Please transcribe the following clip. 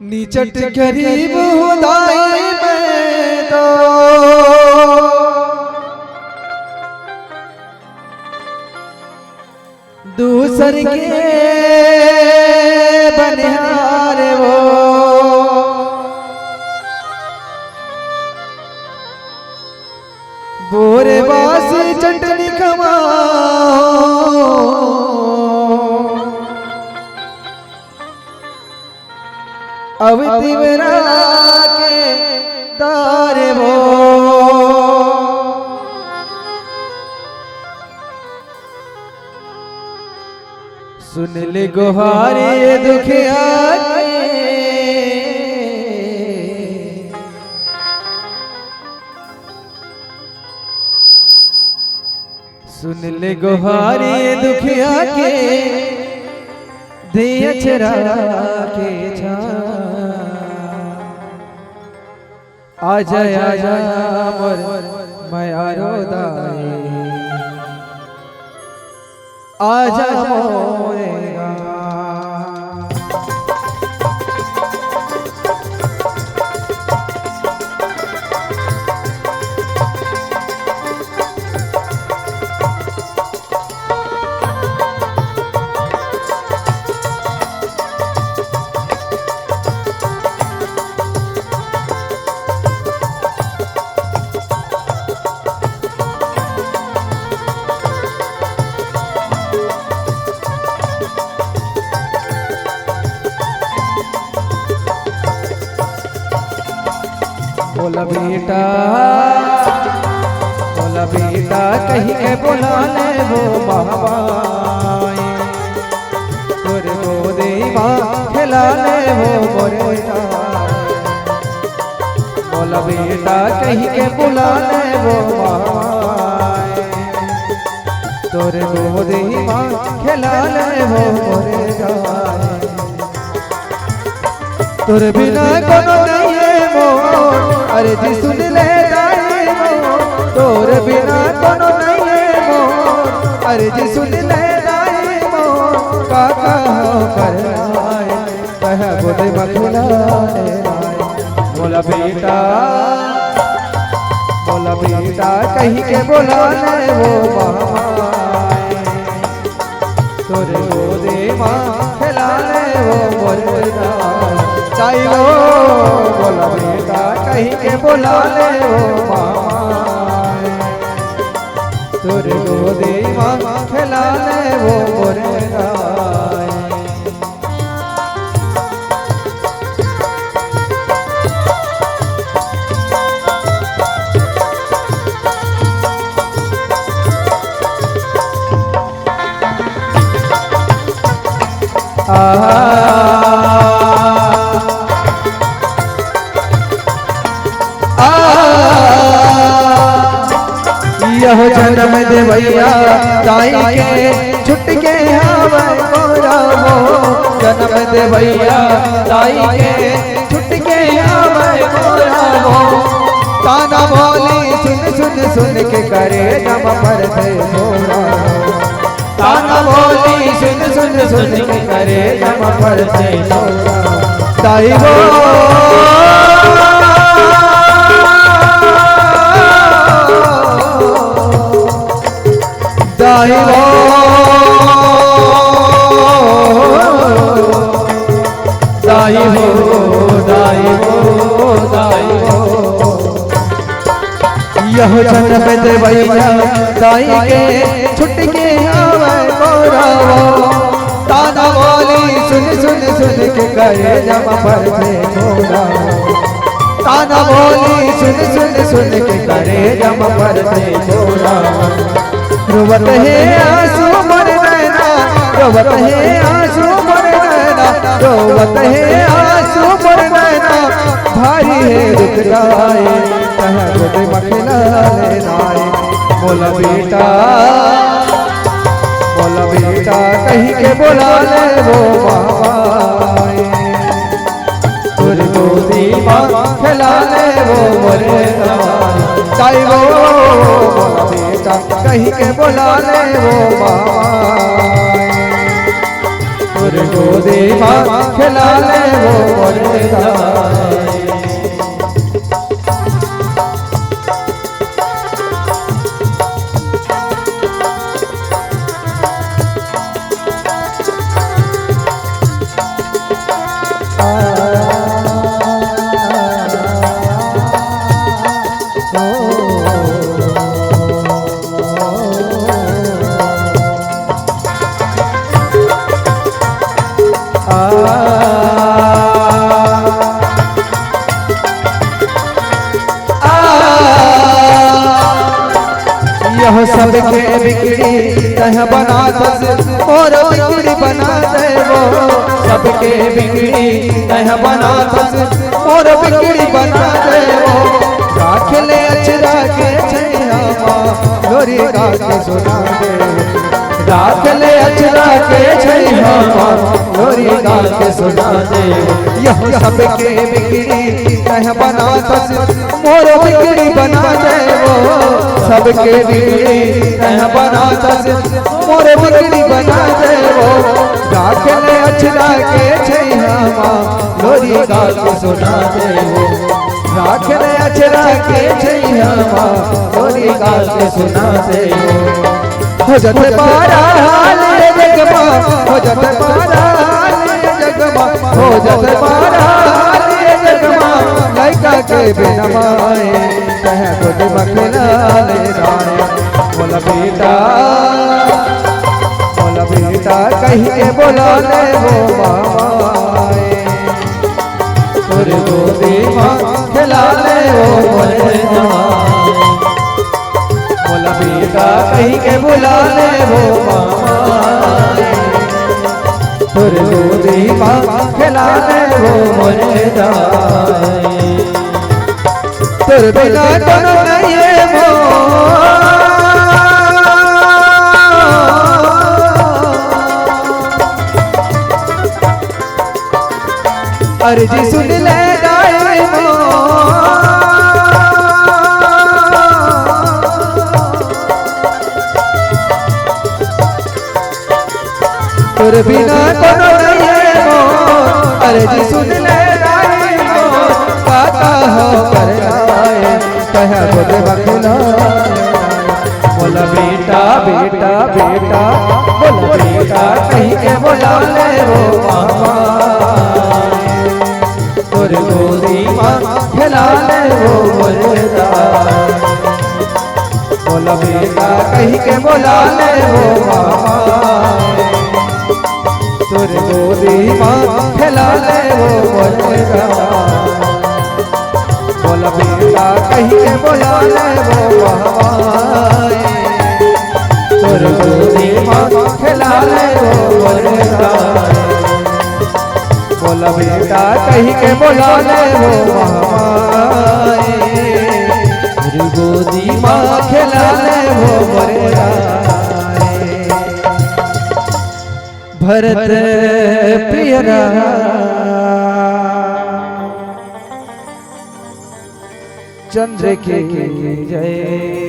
निचट गरीब खुदाई में तो दूसर के बनिहार वो बोरे बास चटनी कमाओ अब तिवरा के दारे वो सुन ले गुहारे दुखिया सुन ले गुहारे दुखिया के दिया चरा के छा आजा आजा मोर मायारो दाए आजा मोरेगा बोला बेटा कहीं के बोला ले वो बाबाई तोरे गोदे माँ खिला ले वो मोरेगा बोला बेटा कहीं के बोला ले वो बाबाई तोरे गोदे माँ खिला ले वो मोरेगा तोरे बिना कोनो नहीं है वो अरे जी सुन ले दाई वो तोर बिना कोनो नहीं है वो अरे जी सुन ले दाई वो काका हो कर आए कह बोले मखला ले बोला बेटा कहीं के बोला ले वो माए तोरे गोदे माँ खिला ले वो बोलेगा चाहिए बोला बेटा कहीं के बोला ले वो माए तोरे गोदे माँ खिला ले वो बोलेगा यह जन्म दे भैया ताई के छुट के आवे मोरा वो जन्म दे भैया ताई के छुट के आवे मोरा वो ताना बोली सुन सुन सुन के करे नम पर दे मोरा ताना बोली सुन सुन सुन के करे नम पर दे मोरा ताई वो दाई वो दाई हो दाई हो दाई हो यह जन्म दे भैया दाई के छुट के आवे मोरा वो ताना बोली सुन सुन सुन के करे जमा पर दे मोरा ताना बोली सुन सुन सुन के करे जमा पर दे मोरा रोवत है आंसू मोर नैना रोवत है आंसू मोर नैना रोवत है आंसू मोर नैना भारी है रुक जाए कह गोदे मखला ले नाए बोला बेटा कहीं के बोला ले वो माए तोरे गोदी माँ खिला ले वो मोरेगा ताई वो बोला बेटा कहीं के बोला ले वो माए तोरे गोदी माँ खिला ले वो मोरे दाई। यह सबके बिगड़ी तह बना दस और बिगड़ी बना दे वो। सबके बिगड़ी तह बना दस और बिगड़ी बना दे वो। राख ले अचरा के छैया लोरी गा के सुना दे। राख ले अचरा के छैया लोरी गा के सुना दे। यह सबके बिगड़ी तह बना दस और बिगड़ी बना दे वो। सबके बिगड़ी तह बना दस मोरे बिगड़ी बना दे वो। राख ले अचरा के छैया लोरी गा के सुना दे वो। राख ले अचरा के छैया लोरी गा के सुना दे वो। हो जत पारा हाले जगमा हो जत पारा हाले जगमा हो जत पारा हाले जगमा लइका के बिना माए कह खुद मखला ले राय। बोला बेटा कही के बोला ले वो माए तोरे गोदी माँ खिला ले वो मोरे दाई। बोला बेटा कही के बुला ले वो माए तोरे गोदी माँ खिला ले वो मोरे दाई। तोरे बिना कोनो नहीं है वो अर्जी सुन ले दाई वो। तोरे बिना कोनो नहीं है वो अर्जी सुन ले दाई वो। काका हो कर आए कह खुद बखला। बोला बेटा बेटा बेटा बोला बेटा कहीं के बोला ले वो मामा तोरे गोदी माँ खिला ले वो मोरे दाई। बोला बेटा कहीं के बोला ले वो मामा तोरे गोदी माँ खिला ले वो मोरे दाई। बोला बेटा कहीं के बोला ले वो माए तोरे गोदी माँ खिला ले वो मोरे दाई। बोला बेटा कहीं के बोला ले वो माए तोरे गोदी माँ खिला ले वो मोरे दाई। भरत प्रिय चंद्र के जय।